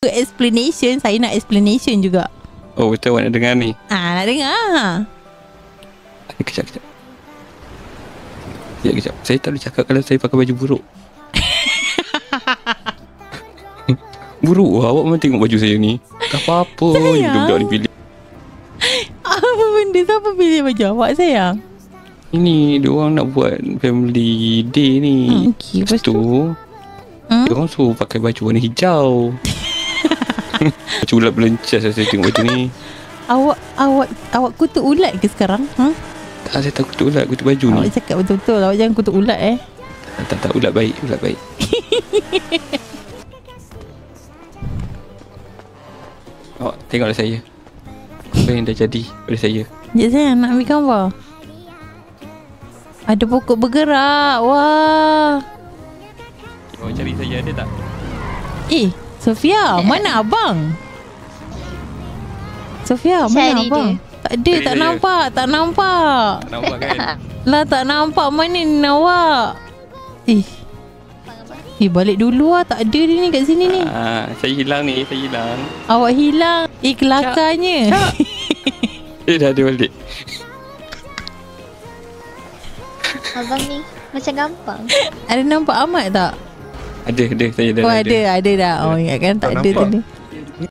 explanation. Saya nak explanation juga. Oh betul, awak nak dengar ni? Nak dengar. Kejap. Kejap. Saya tak boleh cakap kalau saya pakai baju buruk. Buruk lah, awak memang tengok baju saya ni. Tak apa-apa je budak ni pilih. Apa benda? Siapa pilih baju awak, sayang? Ini diorang nak buat family day ni. Okay, lepas tu diorang suruh pakai baju warna hijau. Baju ulat belencas saya tengok baju ni. Awak kutuk ulat ke sekarang? Tak, saya tak kutuk ulat, kutuk baju ni. Awak cakap betul-betul. Awak jangan kutuk ulat Tak, ulat baik. Awak tengoklah saya. Apa yang dah jadi pada saya. Sekejap sayang, nak ambil gambar. Ada pokok bergerak. Wah. Awak cari saya, ada tak? Sofia, mana abang? Sofia, mana abang? Tak ada, tak nampak. Tak nampak kan? Lah, tak nampak. Mana ni awak? Balik dulu lah. Tak ada dia ni kat sini ni. Saya hilang ni, Awak hilang. Kelakarnya. Dah ada balik. Abang ni macam gampang. Ada nampak Ahmad tak? Ada, saya dah. Ada dah. Oh, ingatkan tak ada tadi.